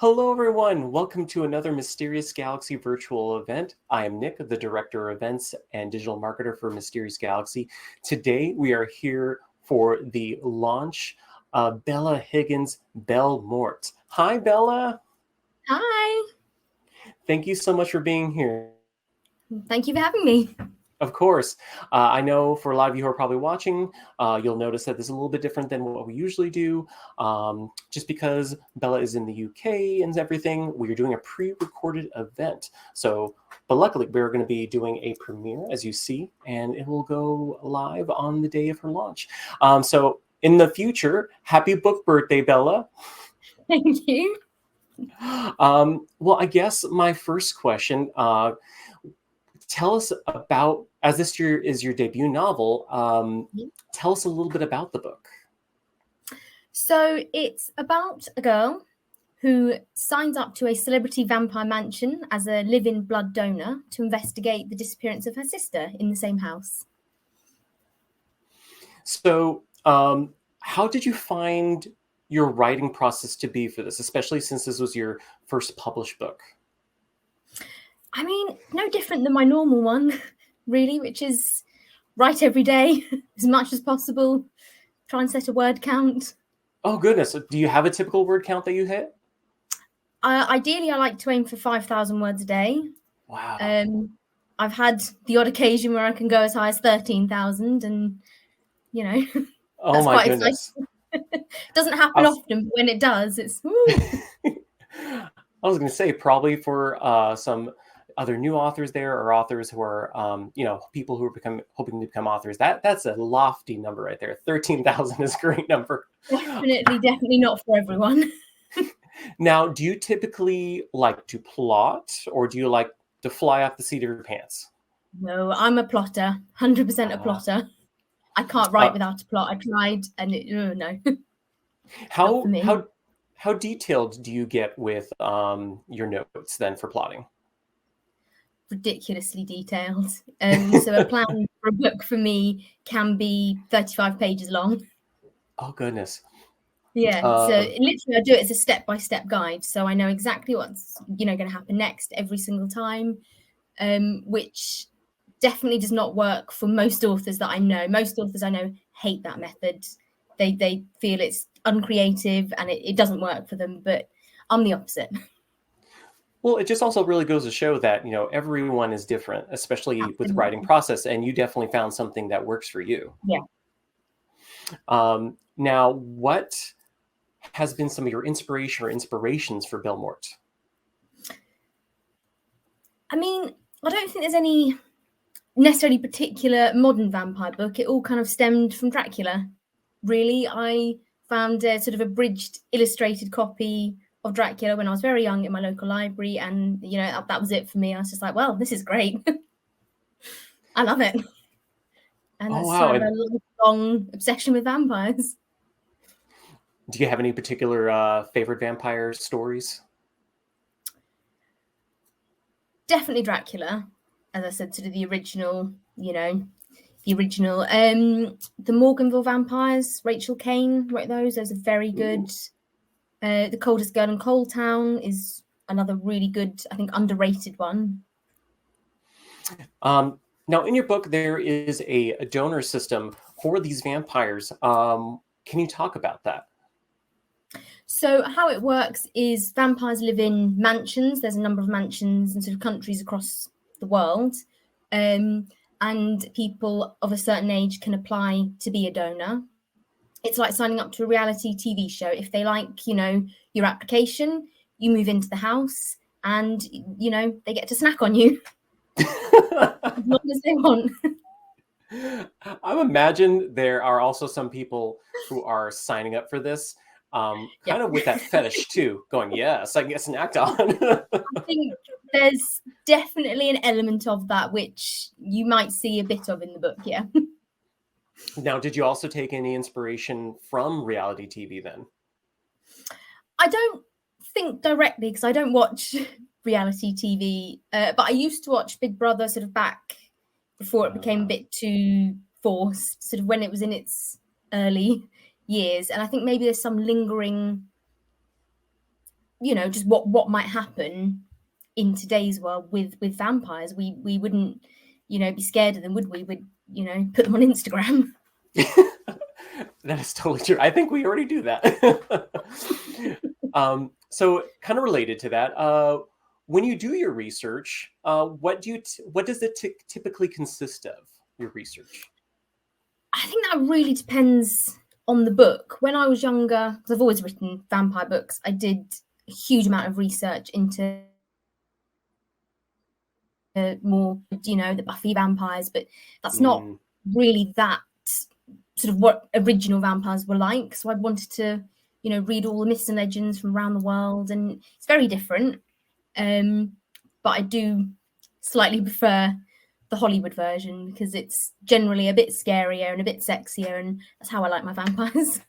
Hello, everyone. Welcome to another Mysterious Galaxy virtual event. I am Nick, the Director of Events and Digital Marketer for Mysterious Galaxy. Today, we are here for the launch of Bella Higgin's BELLE MORTE. Hi, Bella. Hi. Thank you so much for being here. Thank you for having me. Of course. I know for a lot of you who are probably watching, you'll notice that this is a little bit different than what we usually do. Just because Bella is in the UK and everything, we're doing a pre-recorded event. But luckily, we're going to be doing a premiere, as you see, and it will go live on the day of her launch. So in the future, happy book birthday, Bella. Thank you. Well, I guess my first question, tell us about, as this year is your debut novel, tell us a little bit about the book. So it's about a girl who signs up to a celebrity vampire mansion as a live-in blood donor to investigate the disappearance of her sister in the same house. So how did you find your writing process to be for this, especially since this was your first published book? I mean, no different than my normal one, really, which is write every day as much as possible, try and set a word count. Oh, goodness. Do you have a typical word count that you hit? Ideally, I like to aim for 5,000 words a day. Wow. I've had the odd occasion where I can go as high as 13,000 and, you know, oh my goodness. Doesn't happen often, but when it does, it's woo. I was going to say probably for some other new authors there, or authors who are, people who are hoping to become authors. That's a lofty number right there. 13,000 is a great number. Definitely not for everyone. Now, do you typically like to plot, or do you like to fly off the seat of your pants? No, I'm a plotter, 100% a plotter. I can't write without a plot. I tried, and no. How detailed do you get with your notes then for plotting? Ridiculously detailed. So a plan for a book for me can be 35 pages long. Oh, goodness. Yeah, so literally I do it as a step-by-step guide. So I know exactly what's, going to happen next every single time, which definitely does not work for most authors that I know. Most authors I know hate that method. They feel it's uncreative and it doesn't work for them, but I'm the opposite. Well, it just also really goes to show that, everyone is different, especially with the writing process, and you definitely found something that works for you. Yeah. Now, what has been some of your inspiration or inspirations for BELLE MORTE? I mean, I don't think there's any necessarily particular modern vampire book. It all kind of stemmed from Dracula. Really, I found a sort of abridged illustrated copy of Dracula when I was very young in my local library, and that was it for me. I was just like, well, this is great. I love it. And that's sort of a lifelong obsession with vampires. Do you have any particular favorite vampire stories? Definitely Dracula, as I said, sort of the original, the Morganville vampires. Rachel Kane wrote those. Those are very good. The Coldest Girl in Coal Town is another really good, I think, underrated one. Now, in your book, there is a donor system for these vampires. Can you talk about that? So how it works is vampires live in mansions. There's a number of mansions in sort of countries across the world. And people of a certain age can apply to be a donor. It's like signing up to a reality TV show. If they like, your application, you move into the house and, they get to snack on you as long as they want. I imagine there are also some people who are signing up for this kind of with that fetish too, going, yes, I can get snacked on. I think there's definitely an element of that, which you might see a bit of in the book, yeah. Now, did you also take any inspiration from reality TV then? I don't think directly, because I don't watch reality TV, but I used to watch Big Brother sort of back before it became a bit too forced, sort of when it was in its early years. And I think maybe there's some lingering just what might happen in today's world with vampires. We wouldn't, be scared of them, would we? We'd, put them on Instagram. That is totally true. I think we already do that. So kind of related to that, when you do your research, what does it typically consist of, your research? I think that really depends on the book. When I was younger, because I've always written vampire books, I did a huge amount of research into more, the Buffy vampires, but that's not really that sort of what original vampires were like. So I wanted to, read all the myths and legends from around the world, and it's very different. But I do slightly prefer the Hollywood version because it's generally a bit scarier and a bit sexier, and that's how I like my vampires.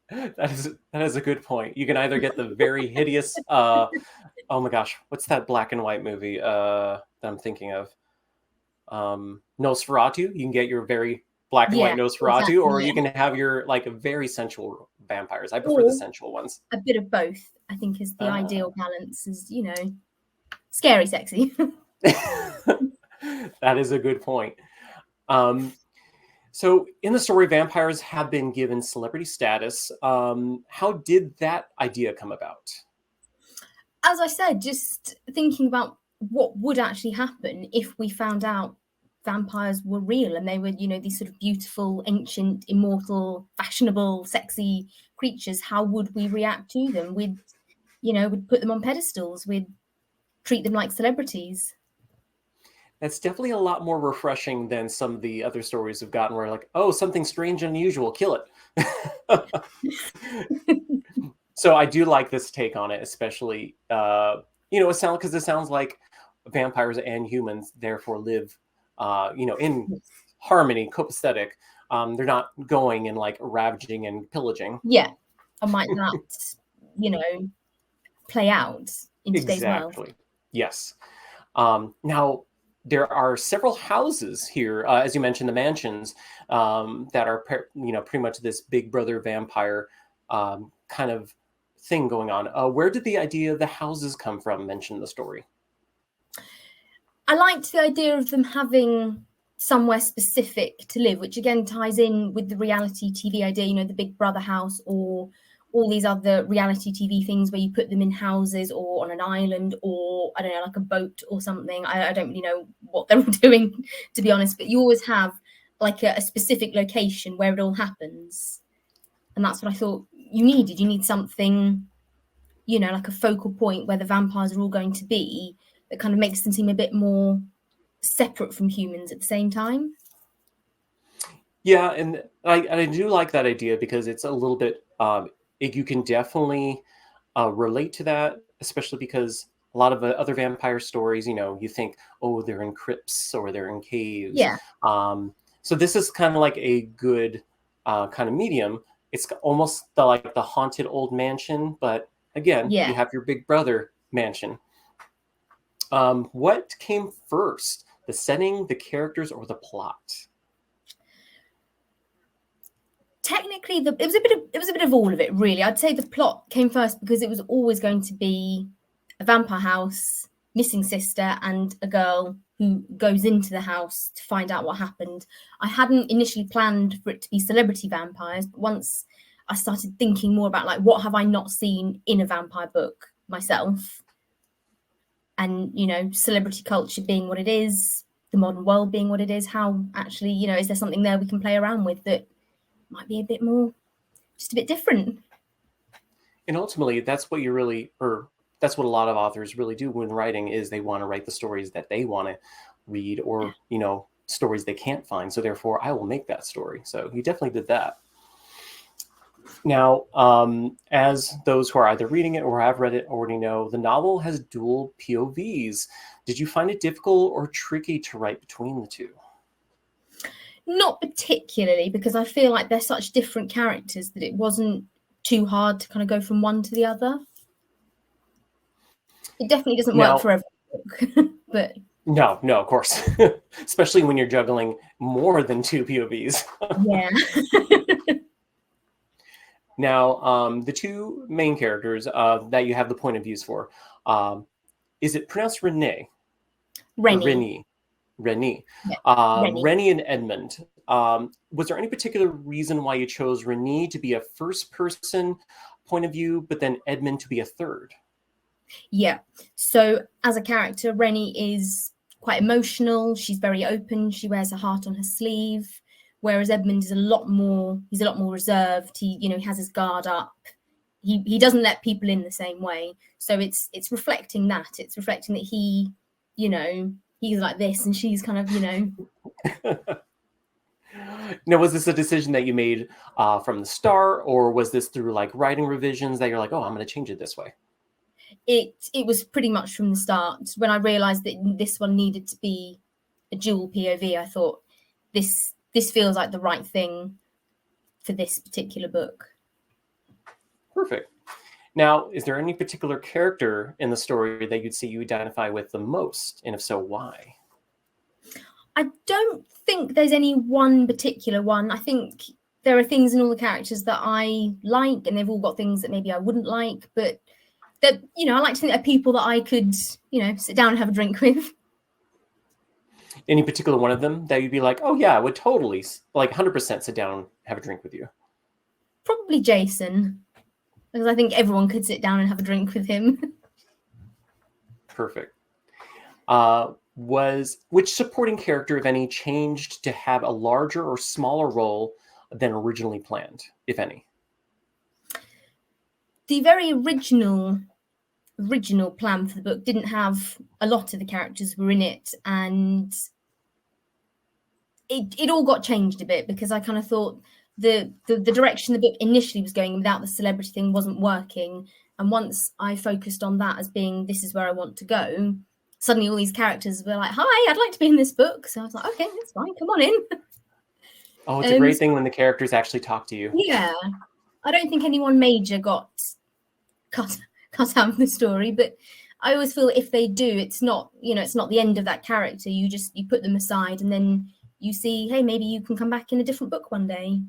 That is a good point. You can either get the very hideous, oh my gosh, what's that black and white movie that I'm thinking of? Nosferatu. You can get your very black and white Nosferatu, exactly, or you can have your very sensual vampires. I prefer the sensual ones. A bit of both, I think, is the ideal balance. Is scary, sexy. That is a good point. So in the story, vampires have been given celebrity status. How did that idea come about? As I said, just thinking about what would actually happen if we found out vampires were real and they were, these sort of beautiful, ancient, immortal, fashionable, sexy creatures. How would we react to them? We'd put them on pedestals. We'd treat them like celebrities. That's definitely a lot more refreshing than some of the other stories we've gotten where oh, something strange and unusual, kill it. So I do like this take on it, especially, because it sounds like vampires and humans therefore live, in harmony, copacetic. They're not going and ravaging and pillaging. Yeah. And might that, play out in today's world. Exactly. Yes. Now, there are several houses here, as you mentioned, the mansions, that are, pretty much this big brother vampire kind of thing going on. Where did the idea of the houses come from, mentioned in the story? I liked the idea of them having somewhere specific to live, which again ties in with the reality TV idea, the Big Brother house, or all these other reality TV things where you put them in houses or on an island or, I don't know, like a boat or something. I don't really know what they're all doing, to be honest, but you always have a specific location where it all happens. And that's what I thought you needed. You need something, like a focal point where the vampires are all going to be that kind of makes them seem a bit more separate from humans at the same time. Yeah, and I do like that idea because it's a little bit, you can definitely relate to that, especially because a lot of the other vampire stories, you think, oh, they're in crypts or they're in caves. Yeah. So this is kind of like a good kind of medium. It's almost the haunted old mansion, but again, you have your Big Brother mansion. What came first, the setting, the characters, or the plot? Technically, it was a bit of all of it, really. I'd say the plot came first because it was always going to be a vampire house, missing sister, and a girl who goes into the house to find out what happened. I hadn't initially planned for it to be celebrity vampires, but once I started thinking more about what have I not seen in a vampire book myself, and celebrity culture being what it is, the modern world being what it is, how actually is there something there we can play around with that might be a bit more, just a bit different. And ultimately, that's what that's what a lot of authors really do when writing, is they want to write the stories that they want to read, or stories they can't find. So therefore, I will make that story. So you definitely did that. Now, as those who are either reading it or have read it already know, the novel has dual POVs. Did you find it difficult or tricky to write between the two? Not particularly, because I feel like they're such different characters that it wasn't too hard to kind of go from one to the other. It definitely doesn't work for every book, but... No, of course. Especially when you're juggling more than two POVs. Yeah. Now, the two main characters that you have the point of views for, is it pronounced Rene or Rene. Rene? Rene. Yeah, Rene. Rene and Edmund. Was there any particular reason why you chose Rene to be a first person point of view, but then Edmund to be a third? Yeah. So as a character, Rene is quite emotional. She's very open. She wears her heart on her sleeve. Whereas Edmund is a lot more reserved. He has his guard up. He doesn't let people in the same way. So it's reflecting that. It's reflecting that he, he's like this and she's kind of, Now, was this a decision that you made from the start, or was this through like writing revisions that you're like, oh, I'm going to change it this way? It was pretty much from the start. When I realized that this one needed to be a dual POV, I thought this feels like the right thing for this particular book. Perfect. Now, is there any particular character in the story that you'd say you identify with the most? And if so, why? I don't think there's any one particular one. I think there are things in all the characters that I like, and they've all got things that maybe I wouldn't like, but that, I like to think they're people that I could, sit down and have a drink with. Any particular one of them that you'd be like, oh yeah, I would totally, like 100% sit down and have a drink with you? Probably Jason, because I think everyone could sit down and have a drink with him. Perfect. Which supporting character, if any, changed to have a larger or smaller role than originally planned, if any? The very original plan for the book didn't have a lot of the characters were in it, and it all got changed a bit because I kind of thought the direction the book initially was going without the celebrity thing wasn't working. And once I focused on that as being, this is where I want to go, suddenly all these characters were like, hi, I'd like to be in this book. So I was like, okay, that's fine, come on in. Oh, it's a great thing when the characters actually talk to you. Yeah. I don't think anyone major got cut out of the story, but I always feel if they do, it's not the end of that character. You put them aside and then you see, hey, maybe you can come back in a different book one day.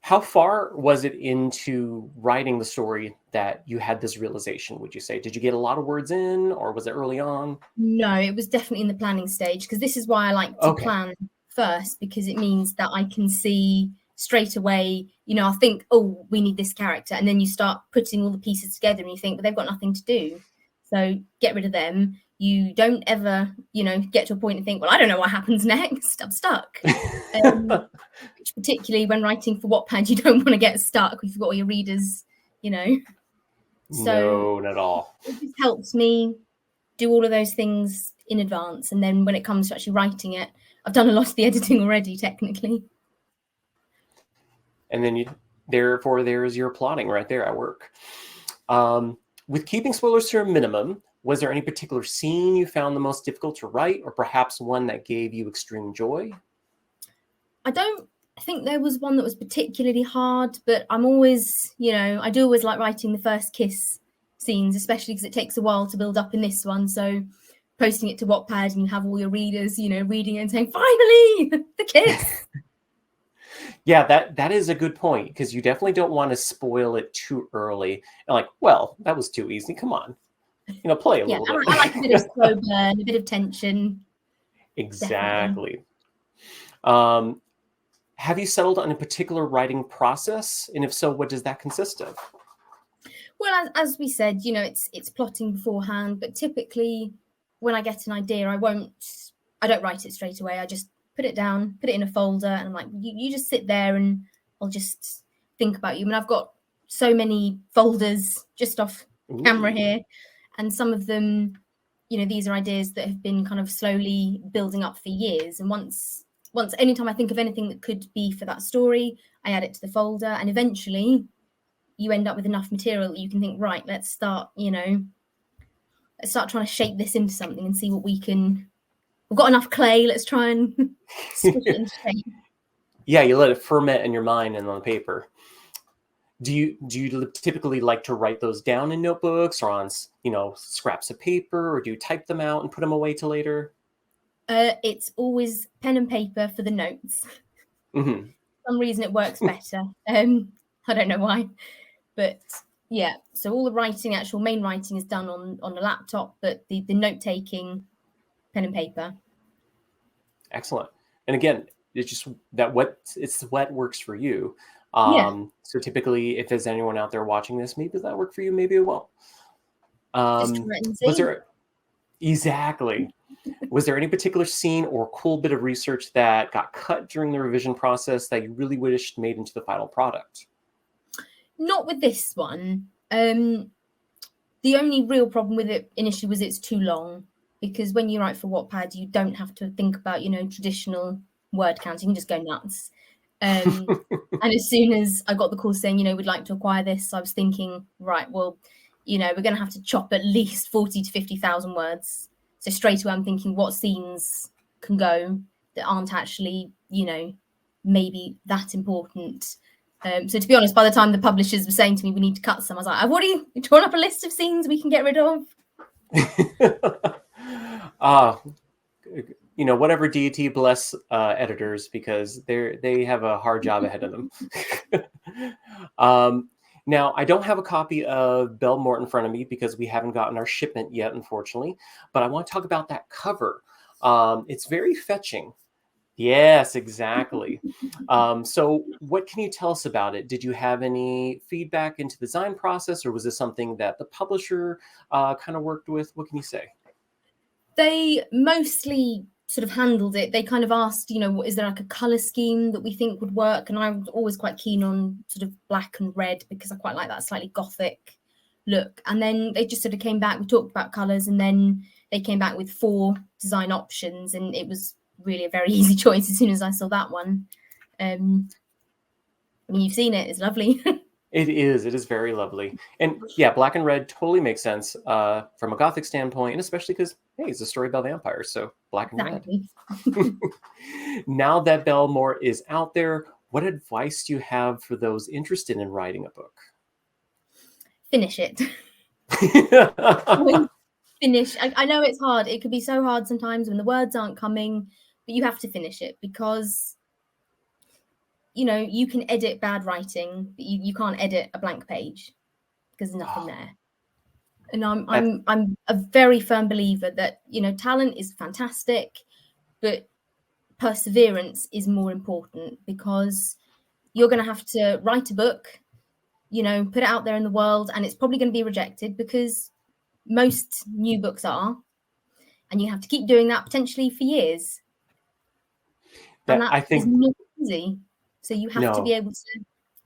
How far was it into writing the story that you had this realization, would you say? Did you get a lot of words in, or was it early on? No, it was definitely in the planning stage, because this is why I like to plan first, because it means that I can see straight away, I'll think, oh, we need this character. And then you start putting all the pieces together and you think, but they've got nothing to do. So get rid of them. You don't ever, get to a point and think, well, I don't know what happens next. I'm stuck. Particularly when writing for Wattpad, you don't want to get stuck if you've got all your readers, So no, not at all. It just helps me do all of those things in advance. And then when it comes to actually writing it, I've done a lot of the editing already, technically. And then therefore there's your plotting right there at work. With keeping spoilers to a minimum, was there any particular scene you found the most difficult to write, or perhaps one that gave you extreme joy? I don't think there was one that was particularly hard, but I'm always, I do always like writing the first kiss scenes, especially because it takes a while to build up in this one. So posting it to Wattpad and you have all your readers, reading it and saying, finally, the kiss. Yeah, that is a good point, because you definitely don't want to spoil it too early. And like, well, that was too easy. Come on, play a little bit. I like a bit of slow burn, a bit of tension. Exactly. Have you settled on a particular writing process? And if so, what does that consist of? Well, as we said, it's plotting beforehand, but typically when I get an idea, I don't write it straight away. I just put it down, put it in a folder, and I'm like, you just sit there and I'll just think about you. I mean, I've got so many folders just off camera here, and some of them, these are ideas that have been kind of slowly building up for years. And once anytime I think of anything that could be for that story, I add it to the folder, and eventually you end up with enough material that you can think, right, let's start trying to shape this into something and see what we can. We've got enough clay. Let's try and squish it into shape. Yeah, you let it ferment in your mind and on the paper. Do you typically like to write those down in notebooks or on scraps of paper, or do you type them out and put them away till later? It's always pen and paper for the notes. Mm-hmm. For some reason it works better. I don't know why, but yeah. So all the writing, actual main writing, is done on a laptop, but the note taking, pen and paper. Excellent. And again, it's just that what works for you. Yeah. So typically, if there's anyone out there watching this, maybe that work for you, maybe it won't. Just try it and Was see. there exactly? Was there any particular scene or cool bit of research that got cut during the revision process that you really wished made into the final product? Not with this one. The only real problem with it initially was it's too long, because when you write for Wattpad, you don't have to think about, traditional word counts. You can just go nuts. And as soon as I got the call saying, we'd like to acquire this, I was thinking, right, well, we're going to have to chop at least 40 to 50,000 words. So straight away I'm thinking, what scenes can go that aren't actually, maybe that important. So to be honest, by the time the publishers were saying to me, we need to cut some, I was like, I've already drawn up a list of scenes we can get rid of. Whatever deity bless editors, because they have a hard job ahead of them. Now, I don't have a copy of Belle Morte in front of me because we haven't gotten our shipment yet, unfortunately. But I want to talk about that cover. It's very fetching. Yes, exactly. So what can you tell us about it? Did you have any feedback into the design process, or was this something that the publisher kind of worked with? What can you say? They mostly sort of handled it. They kind of asked, is there like a color scheme that we think would work? And I was always quite keen on sort of black and red, because I quite like that slightly gothic look. And then they just sort of came back, we talked about colors, and then they came back with 4 design options, and it was really a very easy choice as soon as I saw that one. I mean, you've seen it, it's lovely. It is very lovely. And yeah, black and red totally makes sense from a gothic standpoint, and especially because, hey, it's a story about vampires, so black and Exactly. red. Now that Belle Morte is out there, what advice do you have for those interested in writing a book? Finish it. Finish. I know it's hard. It could be so hard sometimes when the words aren't coming, but you have to finish it, because you can edit bad writing, but you can't edit a blank page because there's nothing there. And I'm a very firm believer that talent is fantastic, but perseverance is more important, because you're going to have to write a book, put it out there in the world, and it's probably going to be rejected, because most new books are, and you have to keep doing that potentially for years. And that is not easy. So you have to be able to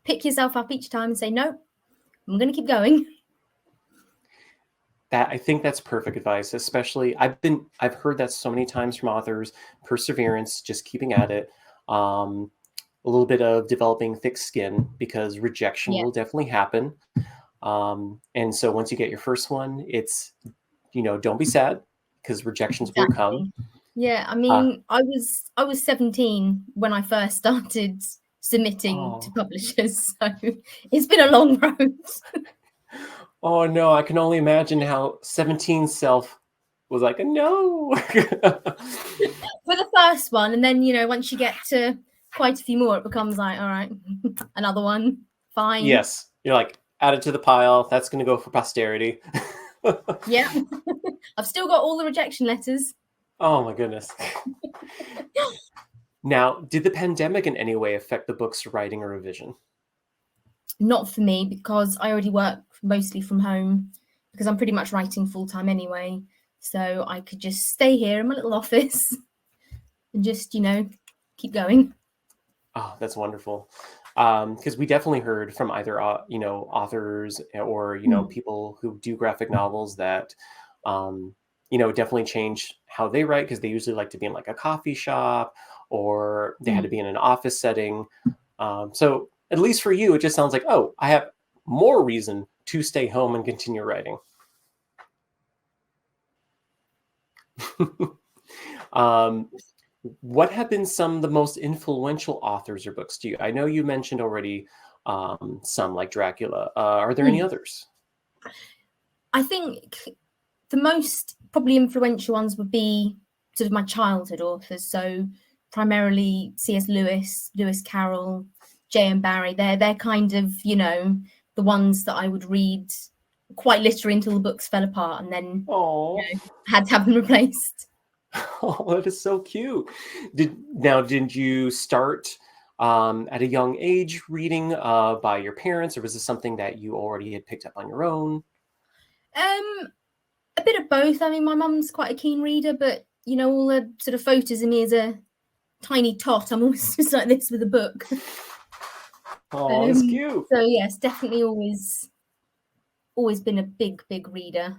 pick yourself up each time and say, no, I'm going to keep going. I think that's perfect advice. Especially, I've heard that so many times from authors: perseverance, just keeping at it. A little bit of developing thick skin, because rejection will definitely happen. And so once you get your first one, it's, don't be sad, because rejections will come. Yeah, I mean, I was 17 when I first started submitting to publishers, so it's been a long road. Oh no, I can only imagine how 17 self was like, no. For the first one, and then once you get to quite a few more, it becomes like, all right, another one, fine. Yes, you're like, add it to the pile. That's going to go for posterity. Yeah, I've still got all the rejection letters. Oh my goodness. Now, did the pandemic in any way affect the book's writing or revision? Not for me, because I already work mostly from home, because I'm pretty much writing full time anyway. So I could just stay here in my little office and just, keep going. Oh, that's wonderful. Because we definitely heard from either, authors or, people who do graphic novels that, definitely change how they write, because they usually like to be in like a coffee shop, or they had to be in an office setting. So at least for you, it just sounds like, oh, I have more reason to stay home and continue writing. What have been some of the most influential authors or books to you? I know you mentioned already some, like Dracula. Are there any others? I think the most probably influential ones would be sort of my childhood authors. So primarily C.S. Lewis, Lewis Carroll, J.M. Barrie. They're kind of, the ones that I would read quite literally until the books fell apart, and then had to have them replaced. Oh, that is so cute. Did you start at a young age reading by your parents, or was this something that you already had picked up on your own? A bit of both. I mean, my mum's quite a keen reader, but all the sort of photos of me as a tiny tot, I'm always just like this with a book. Oh, that's cute. So yes, definitely always been a big reader.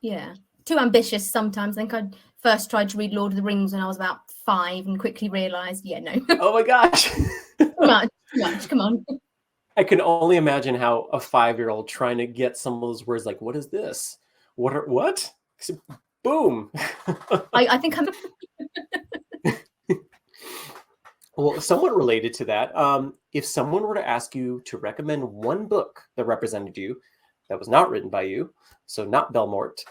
Yeah, too ambitious sometimes. I think I first tried to read Lord of the Rings when I was about 5 and quickly realized, no. Oh my gosh. Too much, come on. I can only imagine how a 5-year-old trying to get some of those words like, what is this? What? Boom. I think I'm... Well, somewhat related to that, if someone were to ask you to recommend one book that represented you, that was not written by you, so not Belle Morte,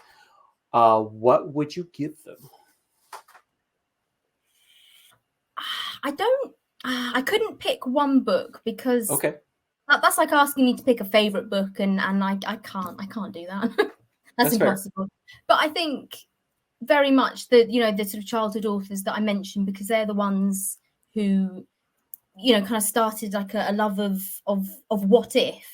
what would you give them? I couldn't pick one book because that's like asking me to pick a favorite book, and I can't do that. That's impossible. Fair. But I think very much the sort of childhood authors that I mentioned, because they're the ones who kind of started like a love of what if,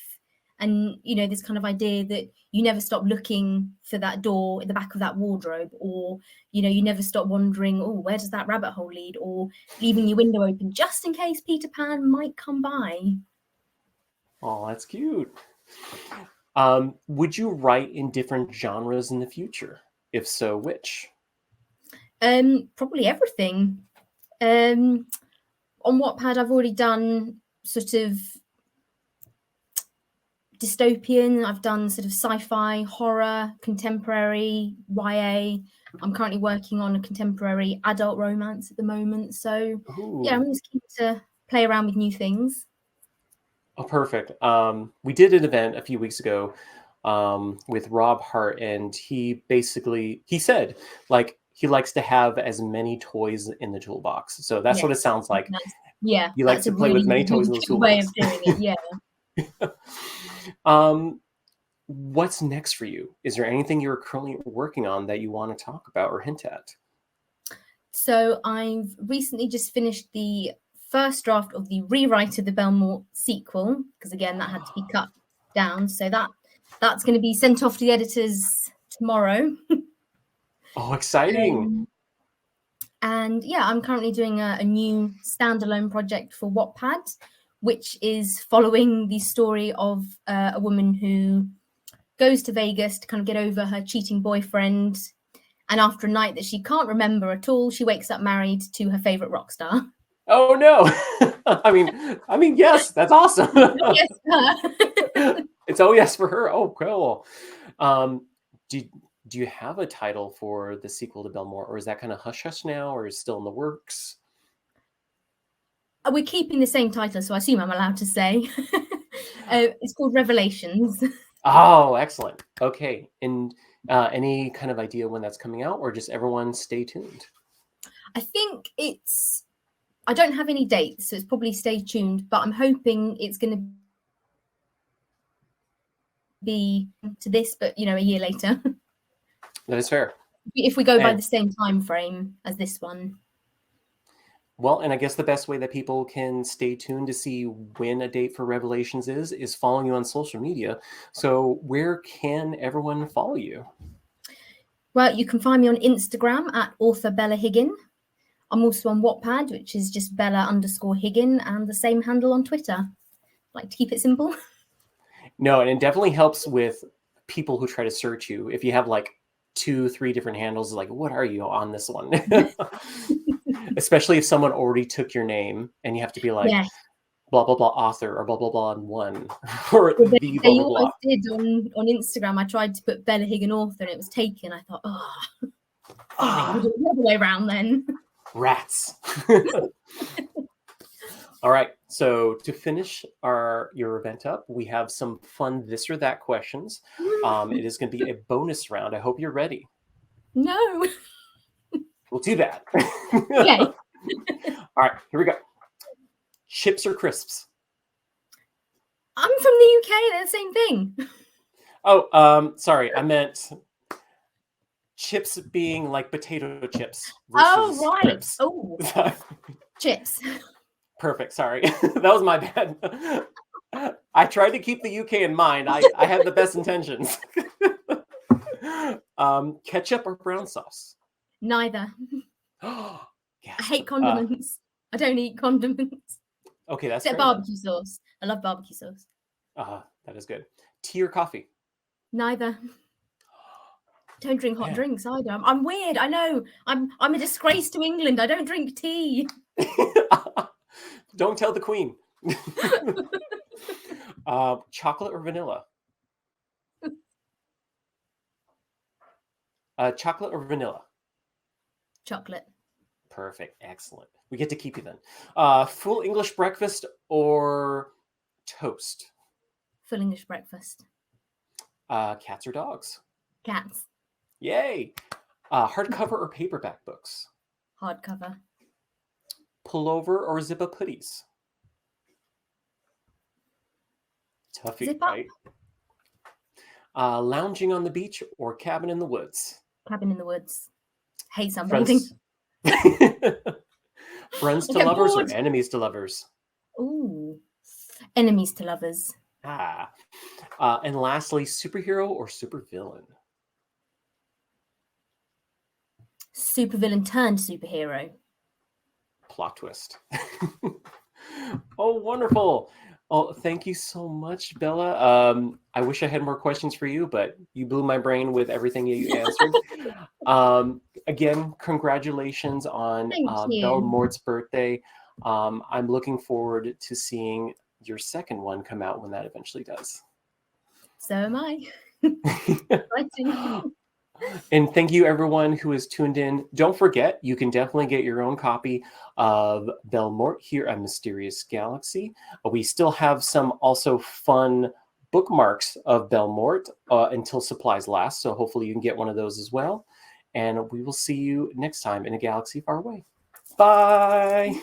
and this kind of idea that you never stop looking for that door in the back of that wardrobe, or you never stop wondering, oh, where does that rabbit hole lead, or leaving your window open just in case Peter Pan might come by. Oh, that's cute. Would you write in different genres in the future? If so, which? Probably everything. On Wattpad, I've already done sort of dystopian. I've done sort of sci-fi, horror, contemporary, YA. I'm currently working on a contemporary adult romance at the moment. So yeah, I'm just keen to play around with new things. Oh, perfect. We did an event a few weeks ago with Rob Hart, and he said, like, he likes to have as many toys in the toolbox. So that's what it sounds like. Yeah, you like to play with many toys in the toolbox. Way of doing it, yeah. What's next for you? Is there anything you're currently working on that you want to talk about or hint at? So I've recently just finished the first draft of the rewrite of the Belle Morte sequel, because again that had to be cut down. So that's going to be sent off to the editors tomorrow. Oh, exciting! And yeah, I'm currently doing a new standalone project for Wattpad, which is following the story of a woman who goes to Vegas to kind of get over her cheating boyfriend. And after a night that she can't remember at all, she wakes up married to her favorite rock star. Oh no! I mean, yes, that's awesome. Yes, it's oh yes for her. Oh, cool. Do you have a title for the sequel to Belle Morte, or is that kind of hush hush now, or is it still in the works? We're keeping the same title, so I assume I'm allowed to say. It's called Revelations. Oh, excellent. Okay, and any kind of idea when that's coming out, or just everyone stay tuned? I think I don't have any dates, so it's probably stay tuned, but I'm hoping it's going to be to this, but a year later. That is fair. If we go by the same time frame as this one. Well, and I guess the best way that people can stay tuned to see when a date for Revelations is following you on social media. So where can everyone follow you? Well, you can find me on Instagram at author Bella Higgin. I'm also on Wattpad, which is just Bella_Higgin, and the same handle on Twitter. I like to keep it simple. No, and it definitely helps with people who try to search you. If you have like 2-3 different handles, like, what are you on this one? Especially if someone already took your name and you have to be like, blah, blah, blah, author, or blah, blah, blah, on one. Or well, they always did on Instagram. I tried to put Bella Higgin author and it was taken. I thought, we'll do it the other way around then. Rats. All right. So to finish your event up, we have some fun this or that questions. It is going to be a bonus round. I hope you're ready. No. Well, too bad. Okay. All right, here we go. Chips or crisps? I'm from the UK. They're the same thing. Oh, sorry. I meant chips being like potato chips versus Oh, right. crisps. Oh, chips. Perfect. Sorry. That was my bad. I tried to keep the UK in mind. I had the best intentions. Ketchup or brown sauce? Neither. I hate Gasp. condiments. I don't eat condiments. Okay, that's Except fair enough. barbecue sauce. I love barbecue sauce. That is good. Tea or coffee? Neither. Don't drink hot Man. drinks either. I'm weird. I know. I'm a disgrace to England. I don't drink tea. Don't tell the Queen. Chocolate or vanilla? Chocolate or vanilla? Chocolate. Perfect. Excellent. We get to keep you then. Full English breakfast or toast? Full English breakfast. Cats or dogs? Cats. Yay. Hardcover or paperback books? Hardcover. Pullover or zip-up hoodies? Toughy, Zip up. right? Lounging on the beach or cabin in the woods? Cabin in the woods. Hate sunbathing. Friends to Get lovers bored. or enemies to lovers? Ooh. Enemies to lovers. And lastly, superhero or supervillain? Supervillain turned superhero. Plot twist. Oh, wonderful. Oh, thank you so much, Bella. I wish I had more questions for you, but you blew my brain with everything you answered. Again, congratulations on Thank you. Belle Morte's birthday. I'm looking forward to seeing your second one come out when that eventually does. So am I. Exciting. And thank you, everyone who has tuned in. Don't forget, you can definitely get your own copy of Belle Morte here at Mysterious Galaxy. We still have some also fun bookmarks of Belle Morte until supplies last. So hopefully you can get one of those as well. And we will see you next time in a galaxy far away. Bye.